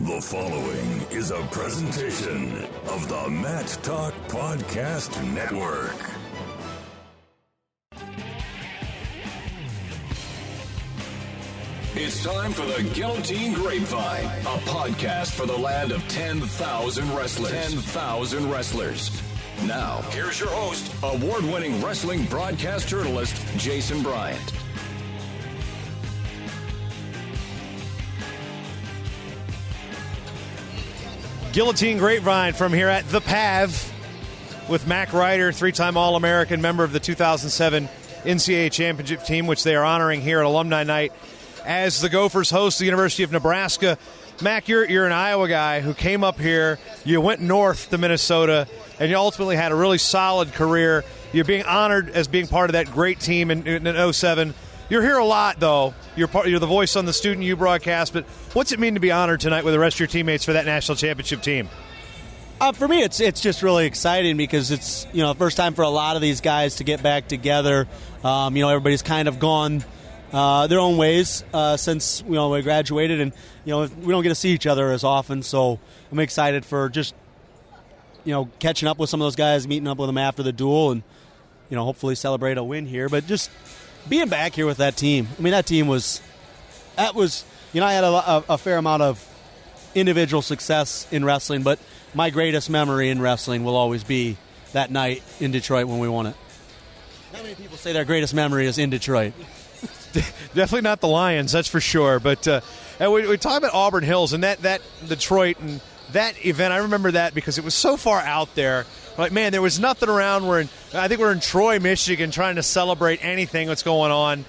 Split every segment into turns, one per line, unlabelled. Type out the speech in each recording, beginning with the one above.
The following is a presentation of the Mat Talk Podcast Network. It's time for the Guillotine Grapevine, a podcast for the land of 10,000 wrestlers. 10,000 wrestlers. Now, here's your host, award-winning wrestling broadcast journalist, Jayson Bryant.
Guillotine Grapevine from here at The Pav with Mack Reiter, three-time All-American, member of the 2007 NCAA Championship team, which they are honoring here at Alumni Night as the Gophers host the University of Nebraska. Mack, you're an Iowa guy who came up here. You went north to Minnesota, and you ultimately had a really solid career. You're being honored as being part of that great team in 07. You're here a lot, though. You're the voice on the Student U broadcast, but what's it mean to be honored tonight with the rest of your teammates for that national championship team?
For me, it's just really exciting because it's the first time for a lot of these guys to get back together. Everybody's kind of gone their own ways since we graduated, and we don't get to see each other as often. So I'm excited for just catching up with some of those guys, meeting up with them after the duel, and hopefully celebrate a win here. But just being back here with that team, that team was I had a fair amount of individual success in wrestling, but my greatest memory in wrestling will always be that night in Detroit when we won it. How many people say their greatest memory is in Detroit?
Definitely not the Lions, that's for sure. But we talk about Auburn Hills and that Detroit and that event. I remember that because it was so far out there. Like, man, there was nothing around. I think we're in Troy, Michigan, trying to celebrate anything that's going on.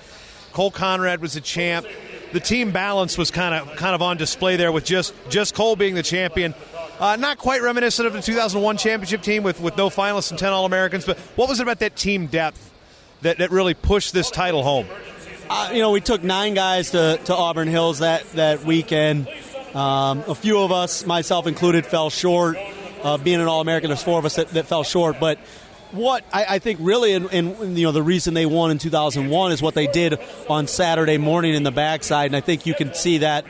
Cole Conrad was a champ. The team balance was kind of on display there with just Cole being the champion. Not quite reminiscent of the 2001 championship team with no finalists and 10 All-Americans, but what was it about that team depth that really pushed this title home?
We took 9 guys to Auburn Hills that weekend. A few of us, myself included, fell short. Being an All-American, there's 4 of us that fell short. But what I think really, and the reason they won in 2001 is what they did on Saturday morning in the backside. And I think you can see that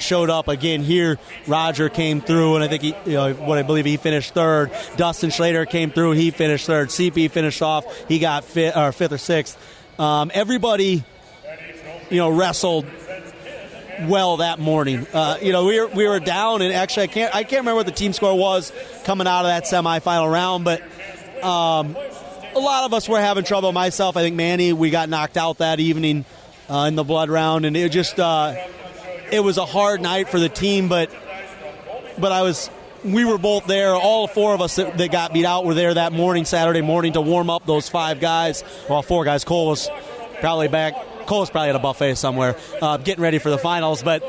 showed up again here. Roger came through, and I think I believe he finished 3rd. Dustin Schlater came through, he finished 3rd. CP finished off, he got 5th or 6th. Everybody, wrestled well that morning. We were down, and actually I can't remember what the team score was coming out of that semifinal round, but a lot of us were having trouble. Myself, I think Manny, we got knocked out that evening in the blood round, and it just it was a hard night for the team, but we were both there. All 4 of us that got beat out were there that morning, Saturday morning, to warm up those 5 guys. Well, 4 guys. Cole was probably back. Cole's probably at a buffet somewhere getting ready for the finals. But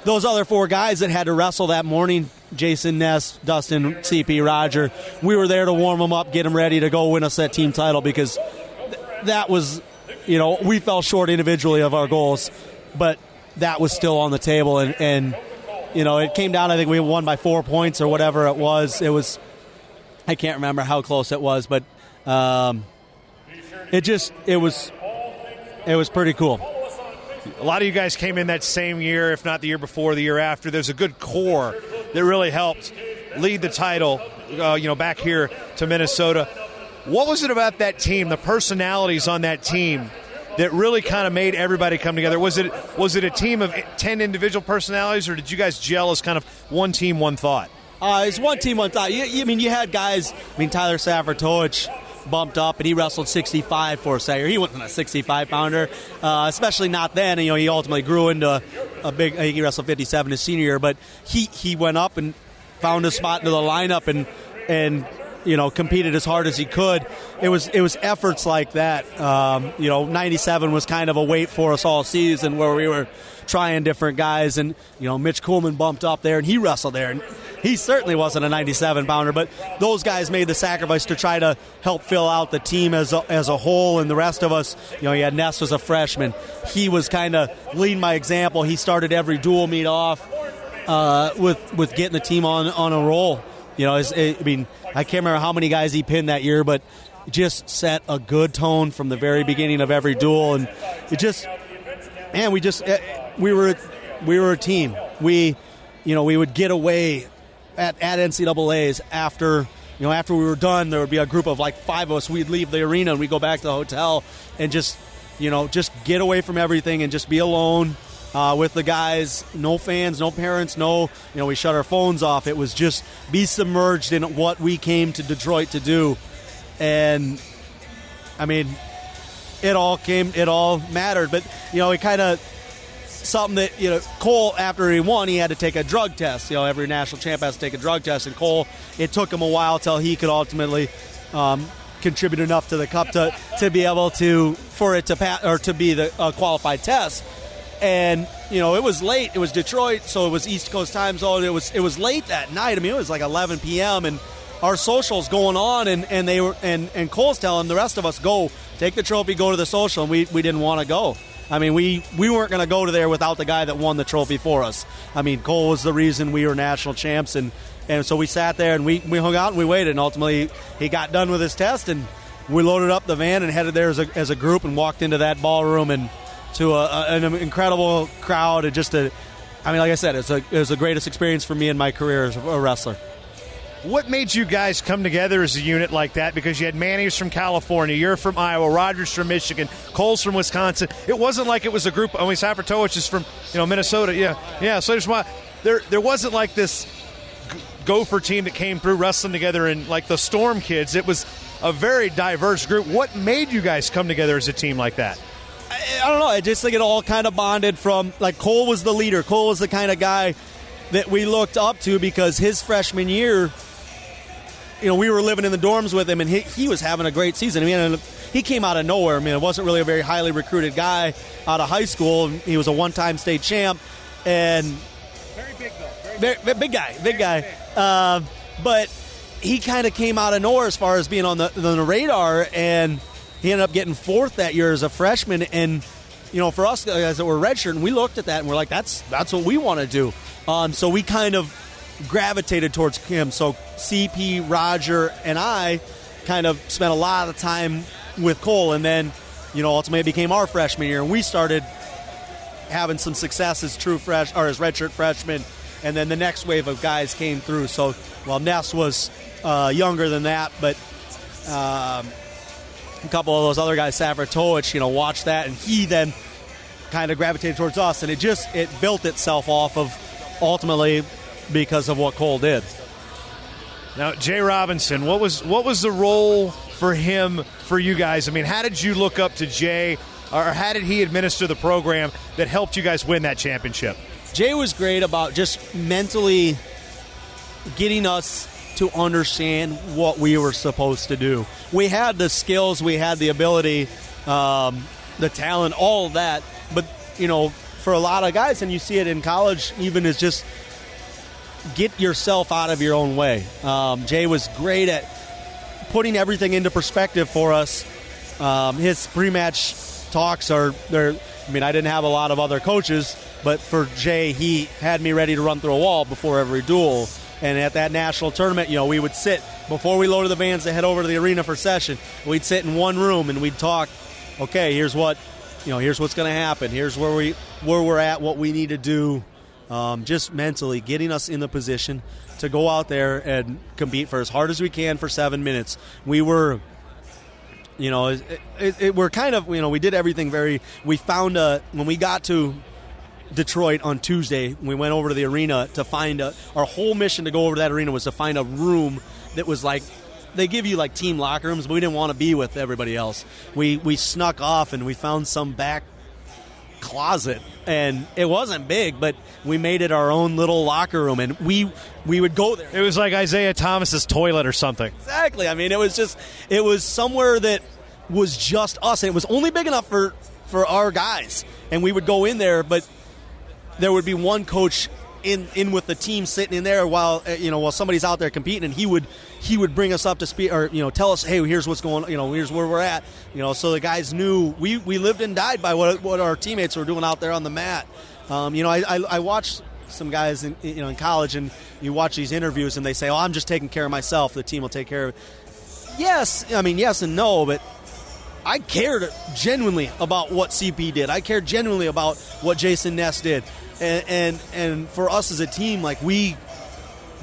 those other 4 guys that had to wrestle that morning, Jayson, Ness, Dustin, CP, Roger, we were there to warm them up, get them ready to go win us that team title because that was, we fell short individually of our goals, but that was still on the table. And it came down, I think we won by 4 points or whatever it was. I can't remember how close it was, but it was pretty cool.
A lot of you guys came in that same year, if not the year before, the year after. There's a good core that really helped lead the title, back here to Minnesota. What was it about that team, the personalities on that team, that really kind of made everybody come together? Was it a team of 10 individual personalities, or did you guys gel as kind of one team, one thought?
It's one team, one thought. You had guys, Tyler Safartovich bumped up, and he wrestled 65 for a second. He wasn't a 65-pounder, especially not then. He ultimately grew into a big. I think he wrestled 57 his senior year, but he went up and found a spot into the lineup and competed as hard as he could. It was efforts like that. 97 was kind of a wait for us all season where we were trying different guys, and Mitch Kuhlman bumped up there and he wrestled there, and he certainly wasn't a 97-pounder, but those guys made the sacrifice to try to help fill out the team as a whole, and the rest of us, you had Ness was a freshman. He was kind of leading by example. He started every dual meet off with getting the team on a roll. I can't remember how many guys he pinned that year, but just set a good tone from the very beginning of every duel, and it just, man, we were a team. we would get away at NCAAs after we were done. There would be a group of like 5 of us. We'd leave the arena and we'd go back to the hotel and just get away from everything and just be alone with the guys. No fans, no parents, we shut our phones off. It was just be submerged in what we came to Detroit to do. And I mean, it all mattered. But, it kind of something that, Cole, after he won, he had to take a drug test. Every national champ has to take a drug test. And Cole, it took him a while till he could ultimately contribute enough to the cup to be able for it to pass or to be the qualified test. And it was late. It was Detroit, so it was East Coast time zone. It was late that night. I mean, it was like 11 p.m. and our socials going on, and they were and Cole's telling the rest of us, go take the trophy, go to the social, and we didn't want to go. I mean, we weren't going to go to there without the guy that won the trophy for us. I mean, Cole was the reason we were national champs, and so we sat there and we hung out and we waited, and ultimately he got done with his test, and we loaded up the van and headed there as a group and walked into that ballroom and to an incredible crowd. And like I said, it was the greatest experience for me in my career as a wrestler.
What made you guys come together as a unit like that? Because you had Manny's from California, you're from Iowa, Rogers from Michigan, Cole's from Wisconsin. It wasn't like it was a group. I mean, Safartovich is from Minnesota. Yeah. So there wasn't like this Gopher team that came through wrestling together and like the Storm kids. It was a very diverse group. What made you guys come together as a team like that?
I don't know. I just think it all kind of bonded from, like, Cole was the leader. Cole was the kind of guy that we looked up to because his freshman year, we were living in the dorms with him, and he was having a great season. I mean, he came out of nowhere. I mean, it wasn't really a very highly recruited guy out of high school. He was a one-time state champ. And
very big, though.
Big guy. But he kind of came out of nowhere as far as being on the radar, and he ended up getting fourth that year as a freshman. And, for us guys that were redshirting, we looked at that and we're like, that's what we want to do. So we kind of gravitated towards him. So CP, Roger, and I kind of spent a lot of time with Cole. And then, ultimately it became our freshman year. And we started having some success as as redshirt freshmen. And then the next wave of guys came through. So, Ness was younger than that, but a couple of those other guys, Safartovich, watched that, and he then kind of gravitated towards us, and it built itself off of ultimately because of what Cole did.
Now, Jay Robinson, what was the role for him for you guys? I mean, how did you look up to Jay, or how did he administer the program that helped you guys win that championship?
Jay was great about just mentally getting us to understand what we were supposed to do. We had the skills, we had the ability, the talent, all of that. But, for a lot of guys, and you see it in college even, is just get yourself out of your own way. Jay was great at putting everything into perspective for us. His pre-match talks I didn't have a lot of other coaches, but for Jay, he had me ready to run through a wall before every duel. And at that national tournament, we would sit, before we loaded the vans to head over to the arena for session, we'd sit in one room and we'd talk, okay, here's what's going to happen. Here's where we're at, what we need to do. Just mentally getting us in the position to go out there and compete for as hard as we can for 7 minutes. We were, we're kind of, we did everything we found when we got to Detroit on Tuesday, we went over to the arena to find our whole mission to go over to that arena was to find a room that was like, they give you like team locker rooms, but we didn't want to be with everybody else. We snuck off and we found some back closet, and it wasn't big, but we made it our own little locker room, and we would go there.
It was like Isaiah Thomas's toilet or something.
Exactly. I mean, it was somewhere that was just us, and it was only big enough for our guys, and we would go in there, but there would be one coach in with the team sitting in there while somebody's out there competing, and he would bring us up to speed, or tell us, hey, here's what's going on, here's where we're at, so the guys knew we lived and died by what our teammates were doing out there on the mat. I watched some guys in college, and you watch these interviews and they say, I'm just taking care of myself, the team will take care of it. Yes and no, but I cared genuinely about what CP did. I cared genuinely about what Jayson Ness did. And for us as a team, like we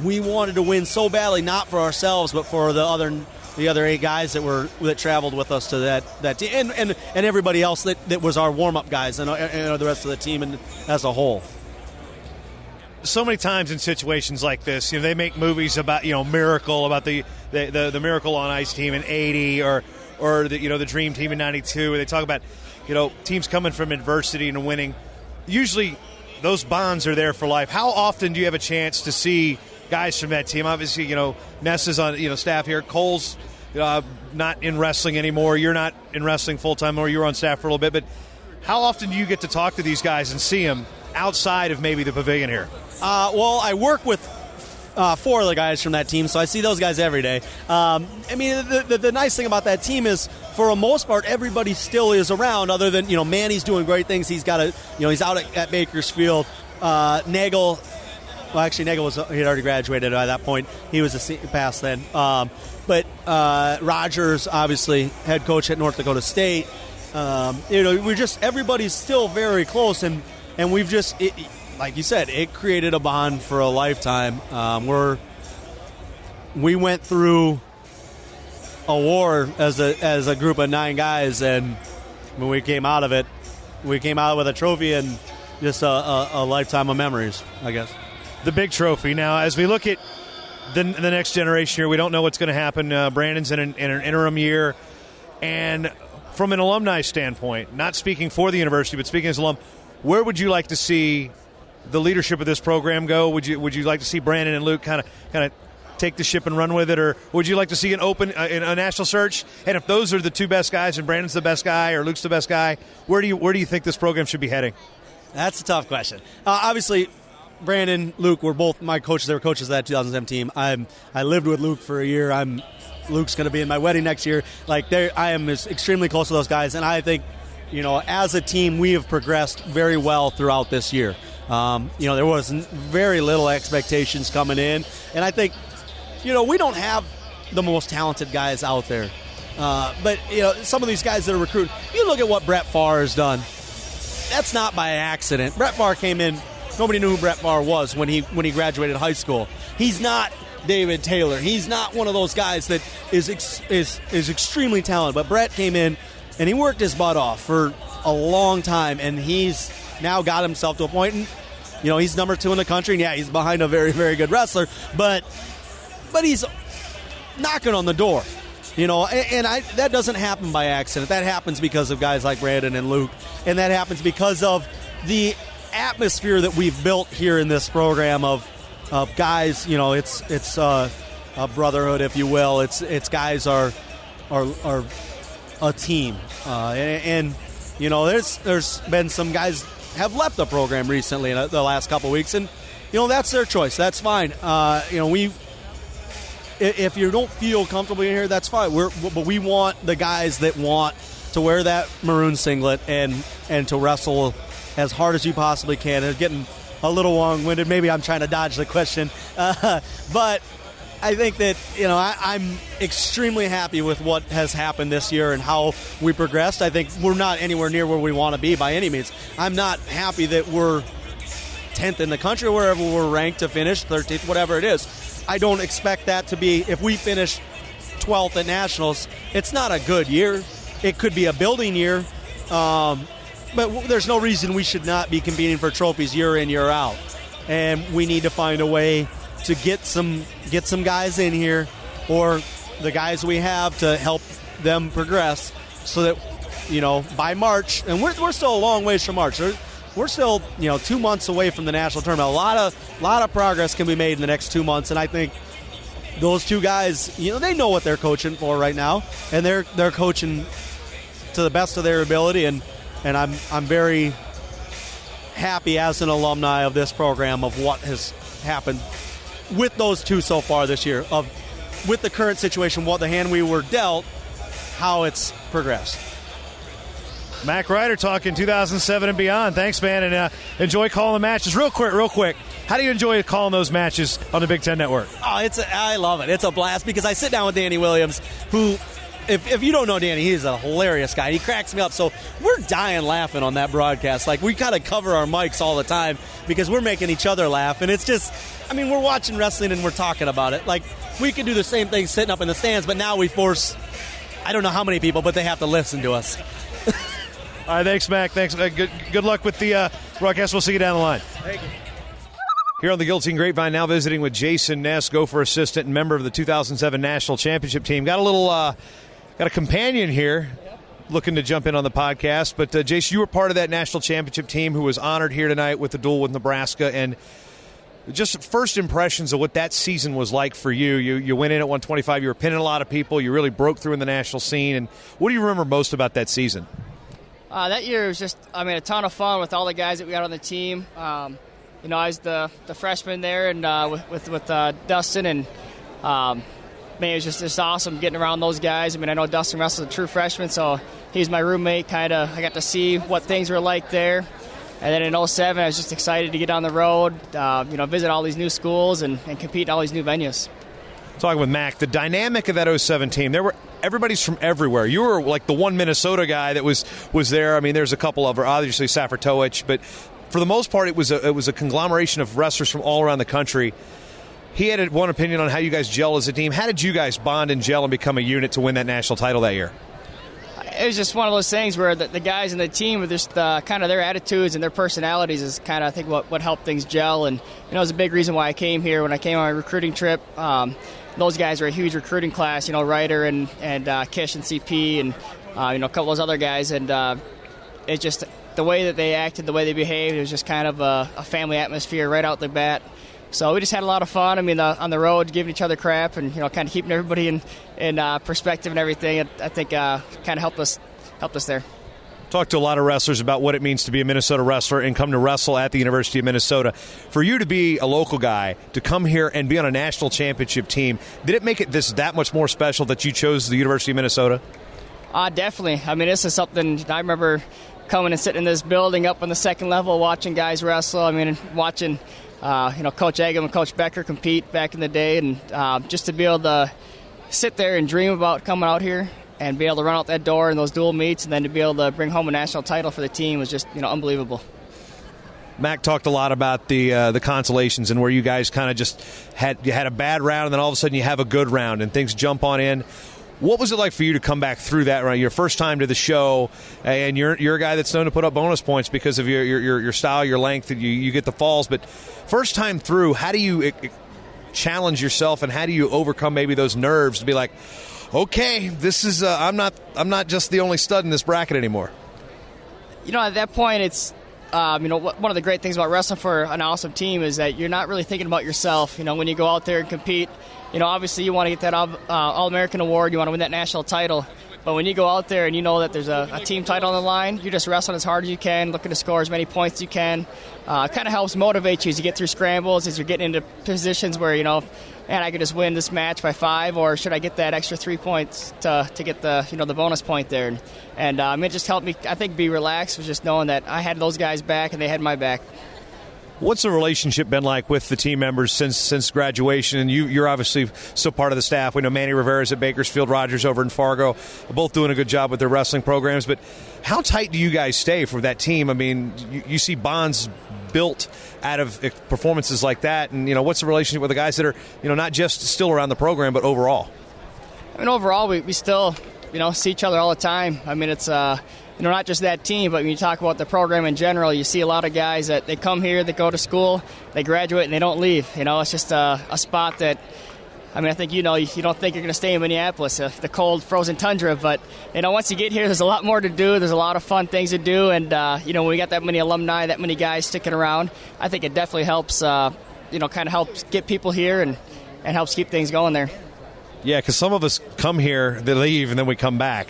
wanted to win so badly, not for ourselves, but for the other 8 guys that traveled with us to that team, and everybody else that was our warm-up guys and the rest of the team and as a whole.
So many times in situations like this, they make movies about miracle, about the Miracle on Ice team in '80 or the Dream Team in '92, where they talk about teams coming from adversity and winning. Usually, those bonds are there for life. How often do you have a chance to see guys from that team? Obviously, Ness is on staff here. Cole's not in wrestling anymore. You're not in wrestling full time, or you were on staff for a little bit. But how often do you get to talk to these guys and see them outside of maybe the pavilion here?
Well, I work with 4 of the guys from that team, so I see those guys every day. The nice thing about that team is, for the most part, everybody still is around. Other than Manny's doing great things. He's got he's out at Bakersfield. Nagel. Well, actually, Nagel he had already graduated by that point. He was past then. But Rogers, obviously, head coach at North Dakota State. Everybody's still very close, and we've just, like you said, it created a bond for a lifetime. We went through a war as a group of 9 guys, and when we came out of it, with a trophy and just a lifetime of memories, I guess.
The big trophy. Now, as we look at the next generation here, we don't know what's going to happen. Brandon's in an interim year. And from an alumni standpoint, not speaking for the university, but speaking as an alum, where would you like to see the leadership of this program go? Would you like to see Brandon and Luke kind of take the ship and run with it, or would you like to see an open a national search? And if those are the 2 best guys, and Brandon's the best guy or Luke's the best guy, where do you think this program should be heading?
That's a tough question. Obviously, Brandon, Luke were both my coaches. They were coaches of that 2007 team. I lived with Luke for a year. Luke's going to be in my wedding next year. I am extremely close to those guys, and I think, as a team, we have progressed very well throughout this year. There was very little expectations coming in, and I think, we don't have the most talented guys out there. But some of these guys that are recruited, you look at what Brett Favre has done. That's not by accident. Brett Favre came in. Nobody knew who Brett Favre was when he graduated high school. He's not David Taylor. He's not one of those guys that is extremely talented. But Brett came in and he worked his butt off for a long time, and he's now got himself to a point. And he's number 2 in the country. And yeah, he's behind a very, very good wrestler, but he's knocking on the door. That doesn't happen by accident. That happens because of guys like Brandon and Luke, and that happens because of the atmosphere that we've built here in this program of guys. It's a brotherhood, if you will. It's guys are a team, and there's been some guys have left the program recently in the last couple of weeks, and that's their choice. That's fine. If you don't feel comfortable in here, that's fine. But we want the guys that want to wear that maroon singlet and to wrestle as hard as you possibly can. It's getting a little long-winded. Maybe I'm trying to dodge the question. But I think that, I'm extremely happy with what has happened this year and how we progressed. I think we're not anywhere near where we want to be by any means. I'm not happy that we're 10th in the country or wherever we're ranked to finish, 13th, whatever it is. I don't expect that to be, if we finish 12th at Nationals, it's not a good year. It could be a building year. But there's no reason we should not be competing for trophies year in, year out. And we need to find a way to get some guys in here, or the guys we have, to help them progress, so that, by March, and we're still a long ways from March. We're still, 2 months away from the national tournament. A lot of progress can be made in the next 2 months, and I think those 2 guys, they know what they're coaching for right now, and they're coaching to the best of their ability, and I'm very happy as an alumni of this program of what has happened with those 2 so far this year, with the current situation, what the hand we were dealt, how it's progressed.
Mack Reiter talking 2007 and beyond. Thanks, man, and enjoy calling the matches. Real quick, how do you enjoy calling those matches on the Big Ten Network?
I love it. It's a blast because I sit down with Danny Williams, who if you don't know Danny, he's a hilarious guy. He cracks me up. So we're dying laughing on that broadcast. Like, we kind of cover our mics all the time because we're making each other laugh. And it's just, I mean, we're watching wrestling and we're talking about it. Like, we could do the same thing sitting up in the stands, but now we force, I don't know how many people, but they have to listen to us.
All right, thanks, Mac. Thanks. Good luck with the broadcast. We'll see you down the line.
Thank you.
Here on the Guillotine Grapevine, now visiting with Jayson Ness, gopher assistant and member of the 2007 National Championship team. Got a companion here looking to jump in on the podcast. But, Jayson, you were part of that National Championship team who was honored here tonight with the duel with Nebraska. And just first impressions of what that season was like for you. You went in at 125. You were pinning a lot of people. You really broke through in the national scene. And what do you remember most about that season?
That year was just, a ton of fun with all the guys that we got on the team. I was the freshman there and with Dustin, and it was just awesome getting around those guys. I know Dustin Russell's a true freshman, so he was my roommate. I got to see what things were like there. And then in 2007, I was just excited to get on the road, visit all these new schools and compete in all these new venues.
Talking with Mack, the dynamic of that 2007 team, everybody's from everywhere. You were like the one Minnesota guy that was there. There's a couple of, obviously Safartowicz, but for the most part, it was a conglomeration of wrestlers from all around the country. He had one opinion on how you guys gel as a team. How did you guys bond and gel and become a unit to win that national title that year?
It was just one of those things where the guys in the team with just kind of their attitudes and their personalities is kind of, I think, what helped things gel. And it was a big reason why I came here. When I came on my recruiting trip, those guys are a huge recruiting class. Reiter and Kish and CP and a couple of those other guys. And it just the way that they acted, the way they behaved, it was just kind of a family atmosphere right out the bat. So we just had a lot of fun. On the road, giving each other crap and kind of keeping everybody in perspective and everything. I think kind of helped us there.
Talked to a lot of wrestlers about what it means to be a Minnesota wrestler and come to wrestle at the University of Minnesota. For you to be a local guy, to come here and be on a national championship team, did it make it that much more special that you chose the University of Minnesota?
Definitely. This is something I remember coming and sitting in this building up on the second level, watching guys wrestle. Watching Coach Eggum and Coach Becker compete back in the day, and just to be able to sit there and dream about coming out here and be able to run out that door in those dual meets and then to be able to bring home a national title for the team was just unbelievable.
Mack talked a lot about the consolations and where you guys kind of just had a bad round and then all of a sudden you have a good round and things jump on in. What was it like for you to come back through that round, your first time to the show, and you're a guy that's known to put up bonus points because of your style, your length, and you get the falls, but first time through, how do you challenge yourself and how do you overcome maybe those nerves to be like, okay, this is I'm not just the only stud in this bracket anymore?
At that point, it's one of the great things about wrestling for an awesome team is that you're not really thinking about yourself. When you go out there and compete, obviously you want to get that All-American award, you want to win that national title. But when you go out there and you know that there's a team title on the line, you're just wrestling as hard as you can, looking to score as many points as you can. It kind of helps motivate you as you get through scrambles, as you're getting into positions where, man, I could just win this match by 5, or should I get that extra 3 points to get the bonus point there. And it just helped me, I think, be relaxed with just knowing that I had those guys back and they had my back.
What's the relationship been like with the team members since graduation? And you're obviously still part of the staff. We know Manny Rivera's at Bakersfield, Rogers over in Fargo, both doing a good job with their wrestling programs. But how tight do you guys stay for that team? You see bonds built out of performances like that. And, what's the relationship with the guys that are, not just still around the program, but overall?
Overall, we still, see each other all the time. It's not just that team, but when you talk about the program in general, you see a lot of guys that they come here, they go to school, they graduate, and they don't leave. It's just a spot that, I think you don't think you're going to stay in Minneapolis, the cold, frozen tundra. But, once you get here, there's a lot more to do. There's a lot of fun things to do. And, when we got that many alumni, that many guys sticking around, I think it definitely helps, kind of helps get people here and helps keep things going there.
Yeah, because some of us come here, they leave, and then we come back.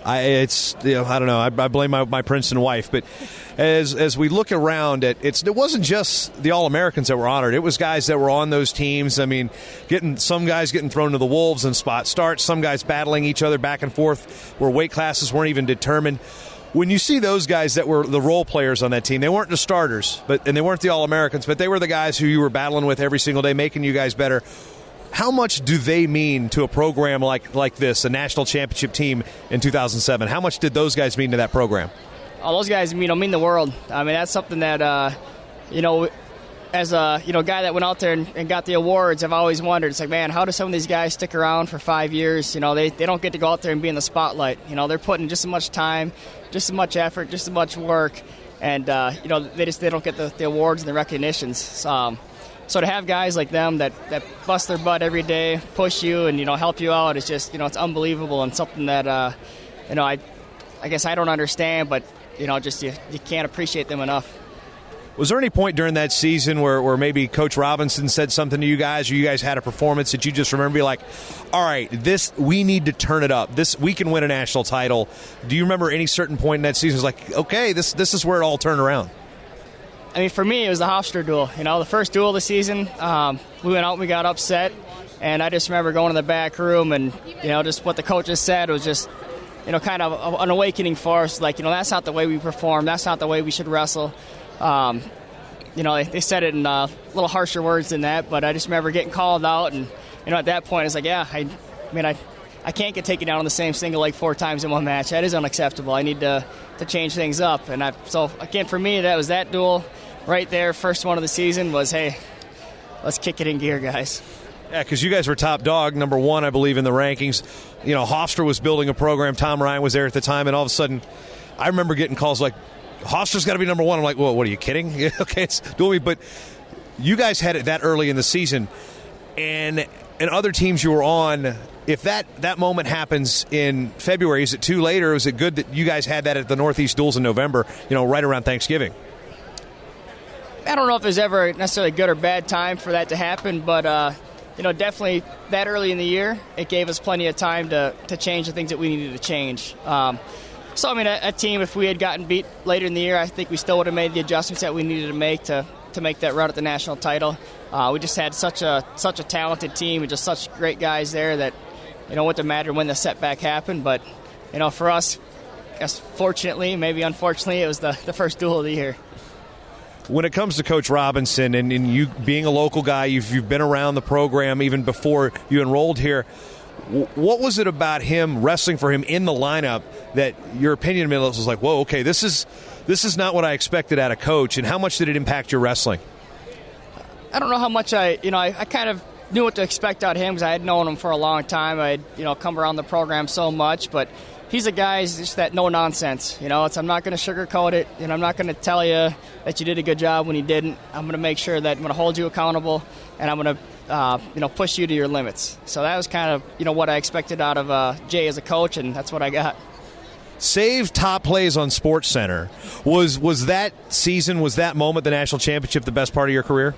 I don't know. I blame my Princeton wife, but as we look around it wasn't just the All-Americans that were honored. It was guys that were on those teams. Some guys getting thrown to the wolves in spot starts, some guys battling each other back and forth where weight classes weren't even determined. When you see those guys that were the role players on that team, they weren't the starters, and they weren't the All-Americans, but they were the guys who you were battling with every single day, making you guys better. How much do they mean to a program like this, a national championship team in 2007? How much did those guys mean to that program?
Oh, those guys mean the world. I mean, that's something that, as a guy that went out there and got the awards, I've always wondered. It's like, man, how do some of these guys stick around for 5 years? They don't get to go out there and be in the spotlight. They're putting just as much time, just as much effort, just as much work, and they don't get the awards and the recognitions. So to have guys like them that bust their butt every day, push you, and help you out, it's just it's unbelievable, and something that I guess I don't understand, but just you can't appreciate them enough.
Was there any point during that season where maybe Coach Robinson said something to you guys, or you guys had a performance that you just remember, be like, all right, we need to turn it up. We can win a national title. Do you remember any certain point in that season? It was like, okay, this is where it all turned around?
I mean, for me, it was the Hofstra duel. The first duel of the season, we went out and we got upset, and I just remember going to the back room and, just what the coaches said was just, kind of an awakening for us. Like, that's not the way we perform. That's not the way we should wrestle. They said it in a little harsher words than that, but I just remember getting called out, and, at that point, it's like, yeah, I can't get taken down on the same single leg 4 times in one match. That is unacceptable. I need to change things up. And so, again, for me, that was that duel right there. First one of the season was, hey, let's kick it in gear, guys.
Yeah, because you guys were top dog, number 1, I believe, in the rankings. Hofstra was building a program. Tom Ryan was there at the time, and all of a sudden, I remember getting calls like, Hofstra's got to be number 1. I'm like, well, what are you kidding? Okay, it's doing me. But you guys had it that early in the season, and other teams you were on, if that moment happens in February, is it too late, or is it good that you guys had that at the Northeast Duels in November, right around Thanksgiving?
I don't know if there's ever necessarily a good or bad time for that to happen, but definitely that early in the year, it gave us plenty of time to change the things that we needed to change. So, I mean, a team, if we had gotten beat later in the year, I think we still would have made the adjustments that we needed to make to make that run at the national title. We just had such a talented team and just such great guys there that, it wouldn't matter when the setback happened. But, for us, I guess fortunately, maybe unfortunately, it was the first duel of the year.
When it comes to Coach Robinson and you being a local guy, you've been around the program even before you enrolled here. What was it about him, wrestling for him in the lineup, that your opinion was like, whoa, okay, this is not what I expected out of Coach, and how much did it impact your wrestling?
I don't know how much I kind of knew what to expect out of him because I had known him for a long time. I had, come around the program so much, but he's a guy who's just that no nonsense. I'm not going to sugarcoat it, I'm not going to tell you that you did a good job when you didn't. I'm going to make sure that I'm going to hold you accountable, and I'm going to push you to your limits. So that was kind of what I expected out of Jay as a coach, and that's what I got.
Save top plays on SportsCenter. Was that season, was that moment, the national championship, the best part of your career?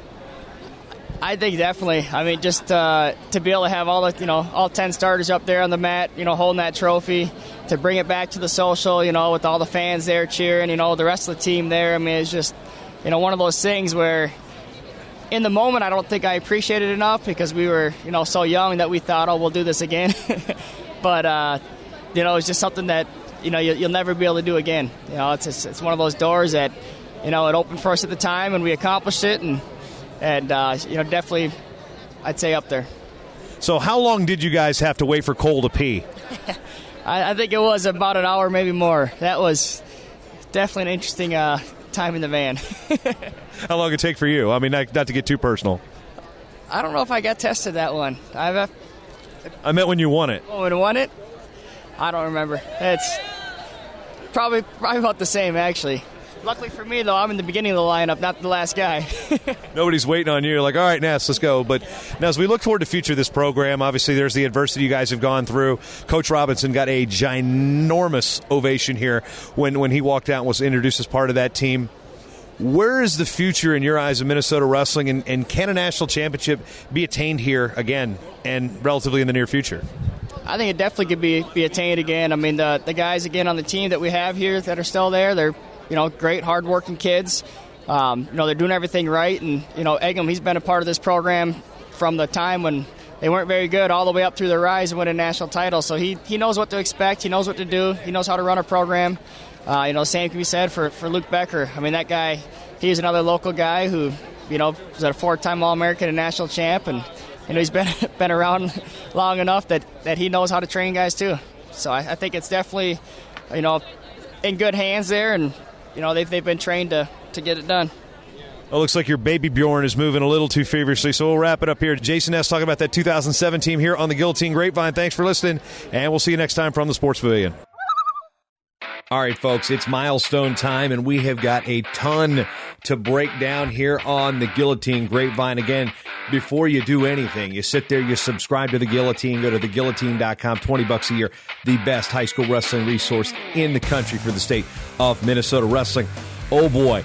I think definitely. I mean, just to be able to have all the all 10 starters up there on the mat, holding that trophy, to bring it back to the social, with all the fans there cheering, the rest of the team there. I mean, it's just one of those things where, in the moment, I don't think I appreciated it enough because we were so young that we thought, oh, we'll do this again. But it's just something that you'll never be able to do again. It's one of those doors that it opened for us at the time, and we accomplished it, and definitely, I'd say up there.
So how long did you guys have to wait for Cole to pee?
I think it was about an hour, maybe more. That was definitely an interesting time in the van.
How long did it take for you? I mean, not to get too personal.
I don't know if I got tested that one.
I meant when you won it.
Oh, when I won it? I don't remember. It's probably about the same, actually. Luckily for me, though, I'm in the beginning of the lineup, not the last guy.
Nobody's waiting on you. Like, all right, Ness, let's go. But now, as we look forward to the future of this program, obviously there's the adversity you guys have gone through. Coach Robinson got a ginormous ovation here when he walked out and was introduced as part of that team. Where is the future in your eyes of Minnesota wrestling, and can a national championship be attained here again and relatively in the near future?
I think it definitely could be attained again. I mean, the guys, again, on the team that we have here that are still there, they're great, hard-working kids. They're doing everything right. And, Eggum, he's been a part of this program from the time when they weren't very good all the way up through their rise and win a national title. So he knows what to expect. He knows what to do. He knows how to run a program. Same can be said for Luke Becker. I mean, that guy, he's another local guy who, was a 4-time All-American and national champ. And, he's been around long enough that he knows how to train guys too. So I think it's definitely, in good hands there, and they've been trained to get it done.
Well, looks like your baby Bjorn is moving a little too feverishly, so we'll wrap it up here. Jayson Ness talking about that 2007 team here on the Guillotine Grapevine. Thanks for listening, and we'll see you next time from the Sports Pavilion. All right, folks, it's milestone time, and we have got a ton to break down here on the Guillotine Grapevine. Again, before you do anything, you sit there, you subscribe to the Guillotine, go to theguillotine.com, $20 a year, the best high school wrestling resource in the country for the state of Minnesota wrestling. Oh, boy.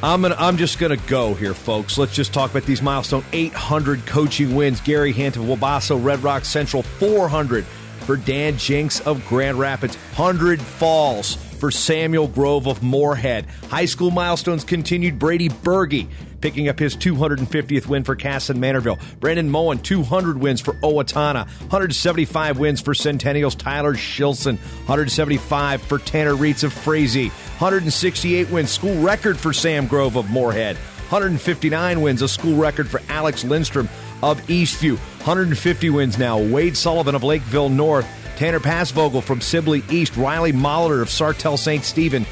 I'm just going to go here, folks. Let's just talk about these milestone 800 coaching wins. Gary Hant of Wabasso, Red Rock Central, 400 for Dan Jinks of Grand Rapids, 100 falls for Samuel Grove of Moorhead. High school milestones continued. Brady Berge picking up his 250th win for Casson Manorville. Brandon Moen, 200 wins for Owatonna. 175 wins for Centennial's Tyler Shilson. 175 for Tanner Reitz of Frazee. 168 wins, school record for Sam Grove of Moorhead. 159 wins, a school record for Alex Lindstrom of Eastview. 150 wins now, Wade Sullivan of Lakeville North. Tanner Passvogel from Sibley East. Riley Molitor of Sartell St. Stephen.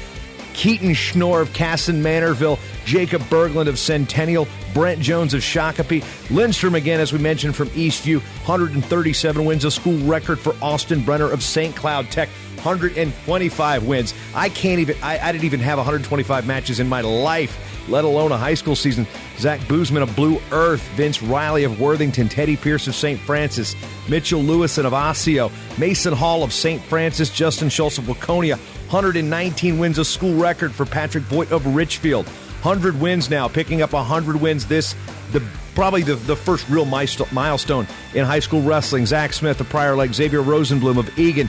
Keaton Schnorr of Casson Manorville. Jacob Berglund of Centennial. Brent Jones of Shakopee. Lindstrom again, as we mentioned, from Eastview. 137 wins, a school record for Austin Brenner of St. Cloud Tech. 125 wins. I didn't even have 125 matches in my life, let alone a high school season. Zach Boozman of Blue Earth, Vince Riley of Worthington, Teddy Pierce of St. Francis, Mitchell Lewison of Osseo, Mason Hall of St. Francis, Justin Schultz of Waconia. 119 wins, a school record for Patrick Voigt of Richfield. 100 wins now, picking up 100 wins probably the first real milestone in high school wrestling. Zach Smith of Prior Lake, Xavier Rosenblum of Egan,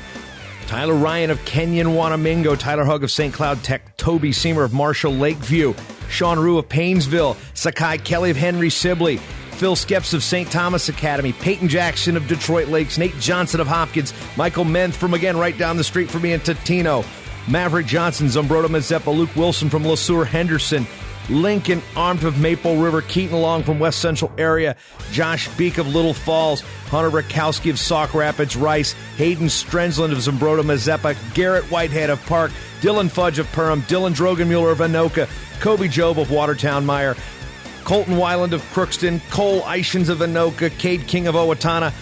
Tyler Ryan of Kenyon Wanamingo, Tyler Hugg of St. Cloud Tech, Toby Seamer of Marshall Lakeview, Sean Rue of Paynesville, Sakai Kelly of Henry Sibley, Phil Skeps of St. Thomas Academy, Peyton Jackson of Detroit Lakes, Nate Johnson of Hopkins, Michael Menth from, again, right down the street from me in Totino, Maverick Johnson, Zumbrota Mazeppa, Luke Wilson from LeSueur Henderson, Lincoln Armed of Maple River, Keaton Long from West Central area, Josh Beek of Little Falls, Hunter Rakowski of Sauk Rapids Rice, Hayden Strensland of Zumbrota Mazeppa, Garrett Whitehead of Park, Dylan Fudge of Perham, Dylan Drogenmuller of Anoka, Kobe Job of Watertown Meyer, Colton Weiland of Crookston, Cole Ishins of Anoka, Cade King of Owatonna,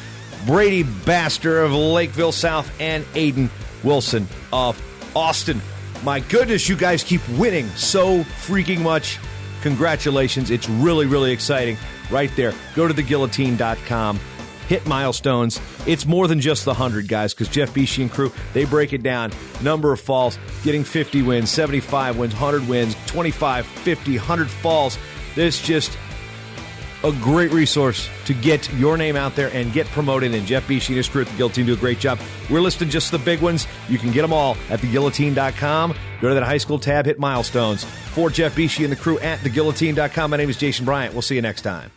Brady Baster of Lakeville South, and Aiden Wilson of Austin. My goodness, you guys keep winning so freaking much. Congratulations. It's really, really exciting right there. Go to theguillotine.com. Hit milestones. It's more than just the 100, guys, because Jeff Bishi and crew, they break it down. Number of falls, getting 50 wins, 75 wins, 100 wins, 25, 50, 100 falls. There's just a great resource to get your name out there and get promoted, and Jeff Bishi and his crew at the Guillotine do a great job. We're listing just the big ones. You can get them all at theguillotine.com. Go to that high school tab, hit milestones. For Jeff Bishi and the crew at theguillotine.com, my name is Jason Bryant. We'll see you next time.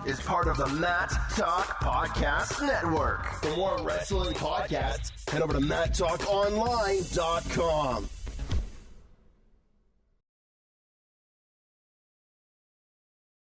Is part of the Matt Talk Podcast Network. For more wrestling podcasts, head over to MattTalkOnline.com.